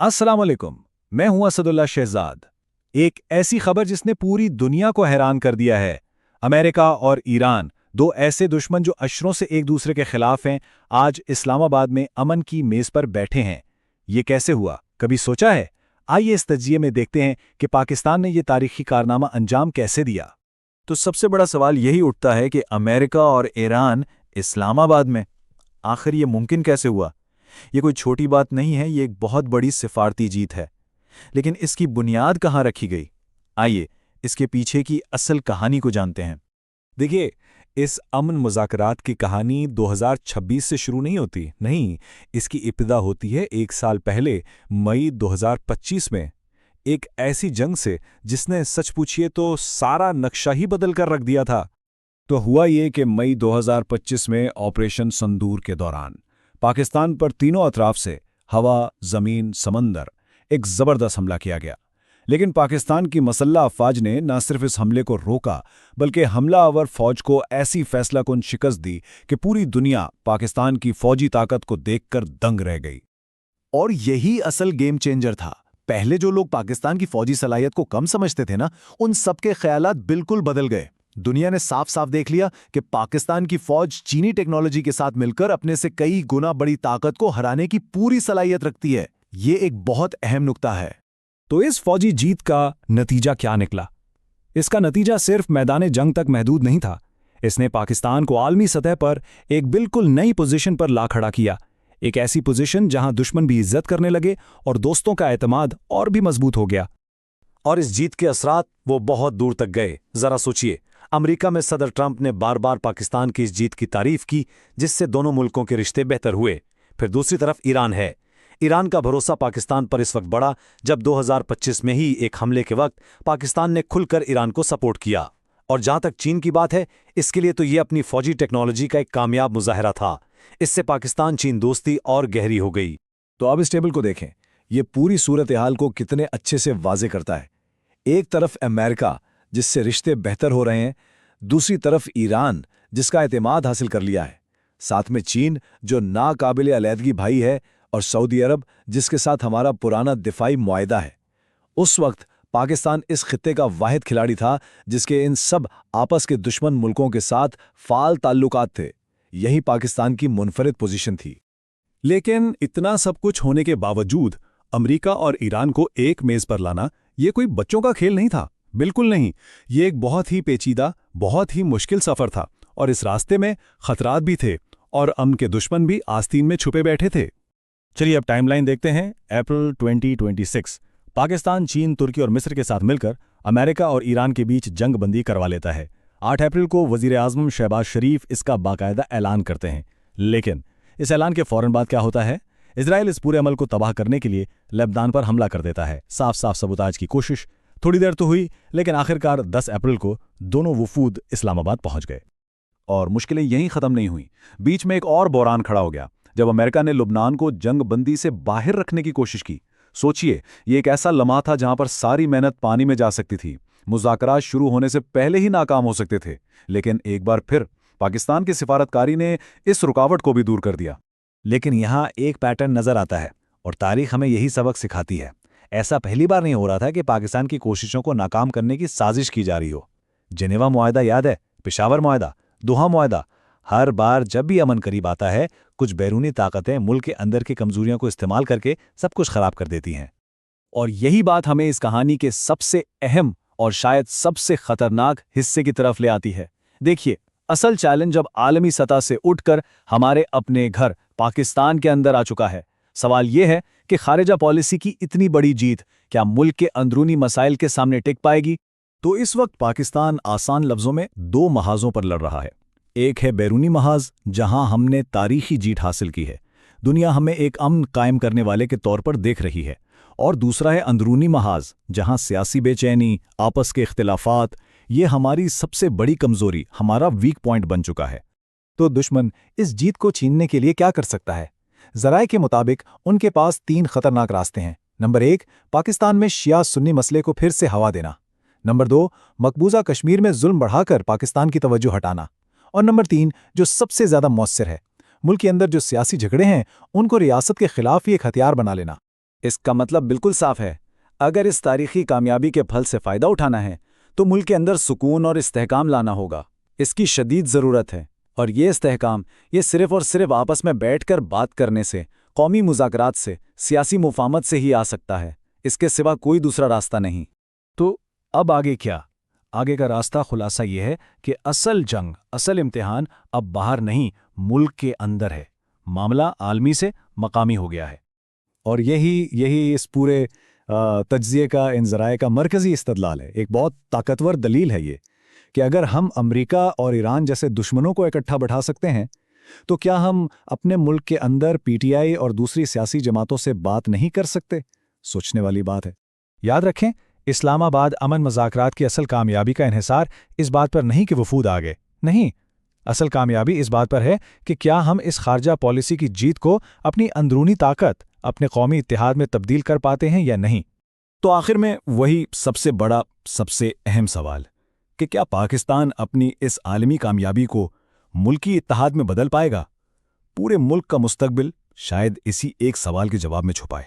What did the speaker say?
अस्सलाम वालेकुम। मैं हूं असदुल्ला शहजाद। एक ऐसी खबर जिसने पूरी दुनिया को हैरान कर दिया है। अमेरिका और ईरान, दो ऐसे दुश्मन जो अशरों से एक दूसरे के खिलाफ हैं, आज इस्लामाबाद में अमन की मेज पर बैठे हैं। ये कैसे हुआ, कभी सोचा है? आइए इस तज्जिये में देखते हैं कि पाकिस्तान ने ये तारीखी कारनामा अंजाम कैसे दिया। तो सबसे बड़ा सवाल यही उठता है कि अमेरिका और ईरान इस्लामाबाद में, आखिर ये मुमकिन कैसे हुआ? ये कोई छोटी बात नहीं है, ये एक बहुत बड़ी सिफारती जीत है। लेकिन इसकी बुनियाद कहाँ रखी गई? आइए इसके पीछे की असल कहानी को जानते हैं। देखिए, इस अमन मुज़ाकरात की कहानी 2026 से शुरू नहीं होती। नहीं, इसकी इब्तिदा होती है एक साल पहले, मई 2025 में, एक ऐसी जंग से जिसने सच पूछिए तो सारा नक्शा ही बदल कर रख दिया था। तो हुआ ये कि मई 2025 में ऑपरेशन संदूर के दौरान पाकिस्तान पर तीनों अतराफ से हवा, जमीन, समंदर एक जबरदस्त हमला किया गया। लेकिन पाकिस्तान की मसल्ला अफवाज ने न सिर्फ इस हमले को रोका, बल्कि हमलावर फौज को ऐसी फैसलाकुन शिकस्त दी कि पूरी दुनिया पाकिस्तान की फौजी ताकत को देखकर दंग रह गई। और यही असल गेम चेंजर था। पहले जो लोग पाकिस्तान की फौजी सलाहियत को कम समझते थे ना, उन सबके ख्यालात बिल्कुल बदल गए। दुनिया ने साफ साफ देख लिया कि पाकिस्तान की फौज चीनी टेक्नोलॉजी के साथ मिलकर अपने से कई गुना बड़ी ताकत को हराने की पूरी सलाहियत रखती है। ये एक बहुत अहम नुक्ता है। तो इस फौजी जीत का नतीजा क्या निकला? इसका नतीजा सिर्फ मैदान जंग तक महदूद नहीं था। इसने पाकिस्तान को आलमी सतह पर एक बिल्कुल नई पोजीशन पर ला खड़ा किया। एक ऐसी पोजीशन जहां दुश्मन भी इज्जत करने लगे और दोस्तों का एतमाद और भी मजबूत हो गया। और इस जीत के असरात वो बहुत दूर तक गए। जरा सोचिए, अमेरिका में सदर ट्रंप ने बार बार पाकिस्तान की इस जीत की तारीफ की, जिससे दोनों मुल्कों के रिश्ते बेहतर हुए। फिर दूसरी तरफ ईरान है। ईरान का भरोसा पाकिस्तान पर इस वक्त बढ़ा जब 2025 में ही एक हमले के वक्त पाकिस्तान ने खुलकर ईरान को सपोर्ट किया। और जहां तक चीन की बात है, इसके लिए तो ये अपनी फौजी टेक्नोलॉजी का एक कामयाब मुजाहरा था। इससे पाकिस्तान चीन दोस्ती और गहरी हो गई। तो अब इस टेबल को देखें, ये पूरी सूरत हाल को कितने अच्छे से वाजे करता है। एक तरफ अमेरिका, जिससे रिश्ते बेहतर हो रहे हैं, दूसरी तरफ ईरान, जिसका एतमाद हासिल कर लिया है, साथ में चीन जो नाकाबिले अलैदगी भाई है, और सऊदी अरब जिसके साथ हमारा पुराना दिफाई मुआहदा है। उस वक्त पाकिस्तान इस खित्ते का वाहिद खिलाड़ी था जिसके इन सब आपस के दुश्मन मुल्कों के साथ फाल ताल्लुकात थे। यही पाकिस्तान की मुनफरिद पोजीशन थी। लेकिन इतना सब कुछ होने के बावजूद अमेरिका और ईरान को एक मेज पर लाना ये कोई बच्चों का खेल नहीं था। बिल्कुल नहीं। ये एक बहुत ही पेचीदा, बहुत ही मुश्किल सफर था, और इस रास्ते में खतरात भी थे, और अमन के दुश्मन भी आस्तीन में छुपे बैठे थे। चलिए अब टाइमलाइन देखते हैं। अप्रैल 2026 पाकिस्तान चीन, तुर्की और मिस्र के साथ मिलकर अमेरिका और ईरान के बीच जंग बंदी करवा लेता है। 8 अप्रैल को वजीर आज़म शहबाज शरीफ इसका बाकायदा ऐलान करते हैं। लेकिन इस ऐलान के फौरन बाद क्या होता है? इजराइल इस पूरे अमल को तबाह करने के लिए लेबनान पर हमला कर देता है। साफ साफ सबूताज की कोशिश। थोड़ी देर तो हुई, लेकिन आखिरकार 10 अप्रैल को दोनों वफूद इस्लामाबाद पहुंच गए। और मुश्किलें यहीं खत्म नहीं हुई। बीच में एक और बहरान खड़ा हो गया जब अमेरिका ने लुबनान को जंग बंदी से बाहर रखने की कोशिश की। सोचिए, ये एक ऐसा लम्हा था जहां पर सारी मेहनत पानी में जा सकती थी। मुज़ाकरात शुरू होने से पहले ही नाकाम हो सकते थे। लेकिन एक बार फिर पाकिस्तान की सिफारतकारी ने इस रुकावट को भी दूर कर दिया। लेकिन यहाँ एक पैटर्न नजर आता है, और तारीख हमें यही सबक सिखाती है। ऐसा पहली बार नहीं हो रहा था कि पाकिस्तान की कोशिशों को नाकाम करने की साजिश की जा रही हो। जेनेवा मुआहदा याद है, पेशावर मुआहदा, दोहा मुआहदा। हर बार जब भी अमन करीब आता है, कुछ बैरूनी ताकतें मुल्क के अंदर की कमजोरियों को इस्तेमाल करके सब कुछ खराब कर देती हैं। और यही बात हमें इस कहानी के सबसे अहम और शायद सबसे खतरनाक हिस्से की तरफ ले आती है। देखिए, असल चैलेंज जब आलमी सतह से उठकर हमारे अपने घर पाकिस्तान के अंदर आ चुका है। सवाल यह है कि खारिजा पॉलिसी की इतनी बड़ी जीत क्या मुल्क के अंदरूनी मसाइल के सामने टिक पाएगी? तो इस वक्त पाकिस्तान आसान लफ्जों में 2 महाजों पर लड़ रहा है। एक है बैरूनी महाज, जहां हमने तारीखी जीत हासिल की है, दुनिया हमें एक अमन कायम करने वाले के तौर पर देख रही है। और दूसरा है अंदरूनी महाज, जहां सियासी बेचैनी, आपस के इख्तिलाफात, ये हमारी सबसे बड़ी कमजोरी, हमारा वीक पॉइंट बन चुका है। तो दुश्मन इस जीत को छीनने के लिए क्या कर सकता है? ज़राए के मुताबिक उनके पास 3 खतरनाक रास्ते हैं। नंबर 1, पाकिस्तान में शिया सुन्नी मसले को फिर से हवा देना। नंबर 2, मकबूजा कश्मीर में जुल्म बढ़ाकर पाकिस्तान की तवज्जो हटाना। और नंबर 3, जो सबसे ज्यादा मौसर है, मुल्क के अंदर जो सियासी झगड़े हैं उनको रियासत के खिलाफ ही एक हथियार बना लेना। اس کا مطلب بالکل صاف ہے، اگر اس تاریخی کامیابی کے پھل سے فائدہ اٹھانا ہے تو ملک کے اندر سکون اور استحکام لانا ہوگا۔ اس کی شدید ضرورت ہے، اور یہ استحکام یہ صرف اور صرف آپس میں بیٹھ کر بات کرنے سے، قومی مذاکرات سے، سیاسی مفاہمت سے ہی آ سکتا ہے۔ اس کے سوا کوئی دوسرا راستہ نہیں۔ تو اب آگے کیا؟ آگے کا راستہ خلاصہ یہ ہے کہ اصل جنگ، اصل امتحان اب باہر نہیں، ملک کے اندر ہے۔ معاملہ عالمی سے مقامی ہو گیا ہے۔ اور یہی اس پورے تجزیے کا، ان ذرائع کا مرکزی استدلال ہے۔ ایک بہت طاقتور دلیل ہے یہ کہ اگر ہم امریکہ اور ایران جیسے دشمنوں کو اکٹھا بٹھا سکتے ہیں تو کیا ہم اپنے ملک کے اندر پی ٹی آئی اور دوسری سیاسی جماعتوں سے بات نہیں کر سکتے؟ سوچنے والی بات ہے۔ یاد رکھیں، اسلام آباد امن مذاکرات کی اصل کامیابی کا انحصار اس بات پر نہیں کہ وفود آگے، نہیں، اصل کامیابی اس بات پر ہے کہ کیا ہم اس خارجہ پالیسی کی جیت کو اپنی اندرونی طاقت، اپنے قومی اتحاد میں تبدیل کر پاتے ہیں یا نہیں۔ تو آخر میں وہی سب سے بڑا، سب سے اہم سوال کہ کیا پاکستان اپنی اس عالمی کامیابی کو ملکی اتحاد میں بدل پائے گا؟ پورے ملک کا مستقبل شاید اسی ایک سوال کے جواب میں چھپائے۔